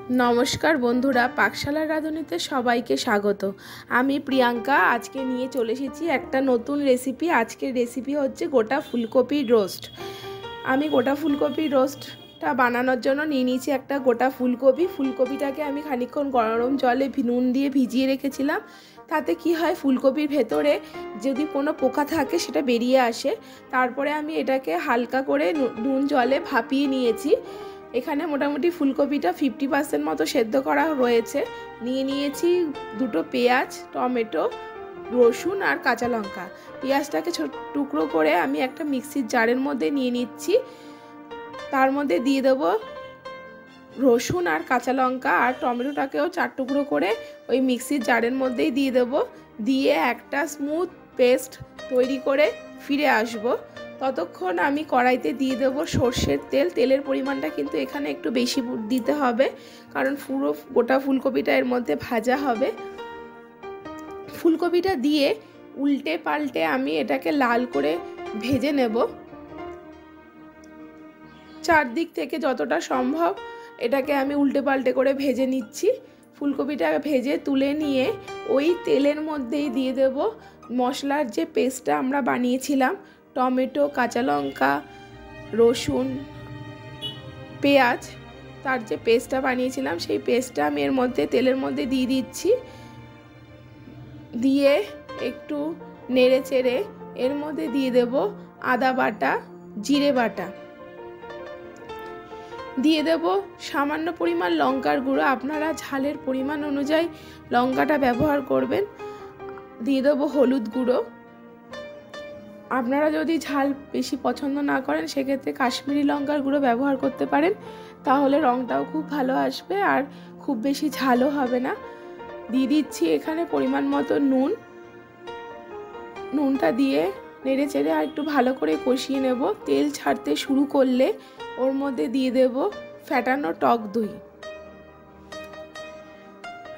नमस्कार बंधुरा पाकशालार राधुनीते सबाइके स्वागत। आमी प्रियंका आज के निये चले एसेछि एकटा नतून रेसिपि। आजकेर रेसिपि होच्छे गोटा फुलकपिर रोस्ट। आमी गोटा फुलकपिर रोस्टटा बानानोर जोन्नो निये निয়েছি একটা গোটা ফুলকপি। ফুলকপিটাকে আমি খানিকক্ষণ গরম জলে নুন দিয়ে ভিজিয়ে রেখেছিলাম। তাতে কি হয়, ফুলকপির ভেতরে যদি কোনো পোকা থাকে সেটা বেরিয়ে আসে। তারপরে আমি এটাকে হালকা করে নুন জলে ভাপিয়ে নিয়েছি। এখানে মোটামুটি ফুলকপিটা 50% মতো সেদ্ধ করা রয়েছে। নিয়েছি দুটো পেঁয়াজ, টমেটো, রসুন আর কাঁচা লঙ্কা। পেঁয়াজটাকে ছোট টুকরো করে আমি একটা মিক্সির জারের মধ্যে নিয়ে নিচ্ছি। তার মধ্যে দিয়ে দেব রসুন আর কাঁচা লঙ্কা, আর টমেটোটাকেও 4 টুকরো করে ওই মিক্সির জারের মধ্যেই দিয়ে দেব। দিয়ে একটা স্মুথ পেস্ট তৈরি করে ফিরে আসব। ততক্ষণ আমি কড়াইতে দিয়ে দেব সরষের তেল। তেলের পরিমাণটা কিন্তু এখানে একটু বেশি দিতে হবে, কারণ পুরো গোটা ফুলকপিটা এর মধ্যে ভাজা হবে। ফুলকপিটা দিয়ে উল্টে পাল্টে আমি এটাকে লাল করে ভেজে নেব। চারদিক থেকে যতটা সম্ভব এটাকে আমি উল্টে পাল্টে করে ভেজে নিচ্ছি। ফুলকপিটা ভেজে তুলে নিয়ে ওই তেলের মধ্যেই দিয়ে দেব মশলার যে পেস্টটা আমরা বানিয়েছিলাম, টমেটো, কাঁচা লঙ্কা, রসুন, পেঁয়াজ, তার যে পেস্টটা বানিয়েছিলাম সেই পেস্টটা আমি এর মধ্যে তেলের মধ্যে দিয়ে দিচ্ছি। দিয়ে একটু নেড়ে চেড়ে এর মধ্যে দিয়ে দেব আদা বাটা, জিরে বাটা, দিয়ে দেব সামান্য পরিমাণ লঙ্কার গুঁড়ো। আপনারা ঝালের পরিমাণ অনুযায়ী লঙ্কাটা ব্যবহার করবেন। দিয়ে দেব হলুদ গুঁড়ো। আপনারা যদি ঝাল বেশি পছন্দ না করেন সেক্ষেত্রে কাশ্মীরি লঙ্কার গুঁড়ো ব্যবহার করতে পারেন, তাহলে রঙটাও খুব ভালো আসবে আর খুব বেশি ঝালও হবে না। দিয়ে দিচ্ছি এখানে পরিমাণ মতো নুন। নুনটা দিয়ে নেড়ে চেড়ে আর একটু ভালো করে কষিয়ে নেব। তেল ছাড়তে শুরু করলে ওর মধ্যে দিয়ে দেব ফ্যাটানো টক দই।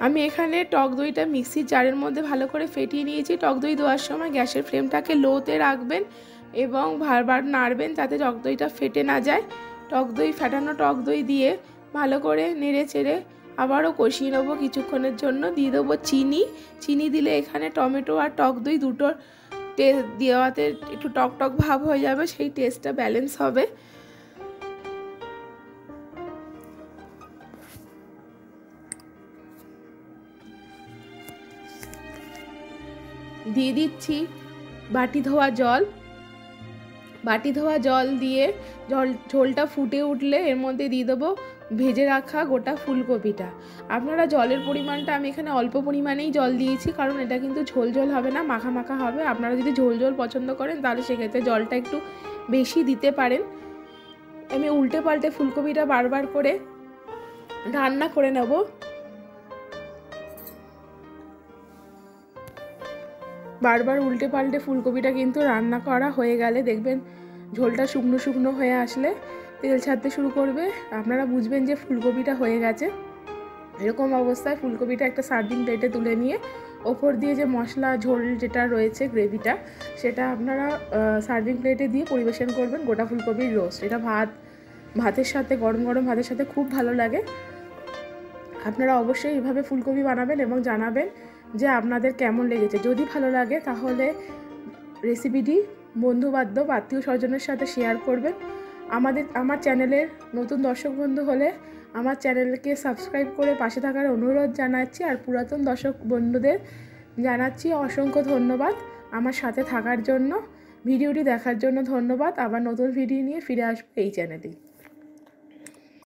আমি এখানে টক দইটা মিক্সির জারের মধ্যে ভালো করে ফেটিয়ে নিয়েছি। টক দই দেওয়ার সময় গ্যাসের ফ্লেমটাকে লোতে রাখবেন এবং বারবার নাড়বেন যাতে টক দইটা ফেটে না যায়। ফ্যাটানো টক দই দিয়ে ভালো করে নেড়ে চেড়ে আবারও কষিয়ে নেবো কিছুক্ষণের জন্য। দিয়ে দেবো চিনি দিলে এখানে টমেটো আর টক দই দুটোর টেস্ট দেওয়াতে একটু টক টক ভাব হয়ে যাবে, সেই টেস্টটা ব্যালেন্স হবে। দিয়ে দিচ্ছি বাটি ধোয়া জল। বাটি ধোয়া জল দিয়ে ঝোলটা ফুটে উঠলে এর মধ্যে দিয়ে দেবো ভেজে রাখা গোটা ফুলকপিটা। আপনারা জলের পরিমাণটা, আমি এখানে অল্প পরিমাণেই জল দিয়েছি, কারণ এটা কিন্তু ঝোল ঝোল হবে না, মাখা মাখা হবে। আপনারা যদি ঝোল ঝোল পছন্দ করেন তাহলে সেক্ষেত্রে জলটা একটু বেশি দিতে পারেন। আমি উল্টে পাল্টে ফুলকপিটা বারবার করে রান্না করে নেব। বারবার উল্টে পাল্টে ফুলকপিটা কিন্তু রান্না করা হয়ে গেলে দেখবেন ঝোলটা শুকনো শুকনো হয়ে আসলে তেল ছাড়তে শুরু করবে। আপনারা বুঝবেন যে ফুলকপিটা হয়ে গেছে। এরকম অবস্থায় ফুলকপিটা একটা সার্ভিং প্লেটে তুলে নিয়ে ওপর দিয়ে যে মশলা ঝোল যেটা রয়েছে, গ্রেভিটা, সেটা আপনারা সার্ভিং প্লেটে দিয়ে পরিবেশন করবেন গোটা ফুলকপির রোস্ট। এটা ভাতের সাথে, গরম গরম ভাতের সাথে খুব ভালো লাগে। আপনারা অবশ্যই এইভাবে ফুলকপি বানাবেন এবং জানাবেন যে আপনাদের কেমন লেগেছে। যদি ভালো লাগে তাহলে রেসিপিটি বন্ধুবান্ধব, আত্মীয় স্বজনের সাথে শেয়ার করবেন। আমার চ্যানেলের নতুন দর্শক বন্ধু হলে আমার চ্যানেলকে সাবস্ক্রাইব করে পাশে থাকার অনুরোধ জানাচ্ছি। আর পুরাতন দর্শক বন্ধুদের জানাচ্ছি অসংখ্য ধন্যবাদ আমার সাথে থাকার জন্য। ভিডিওটি দেখার জন্য ধন্যবাদ। আবার নতুন ভিডিও নিয়ে ফিরে আসবো এই চ্যানেলেই।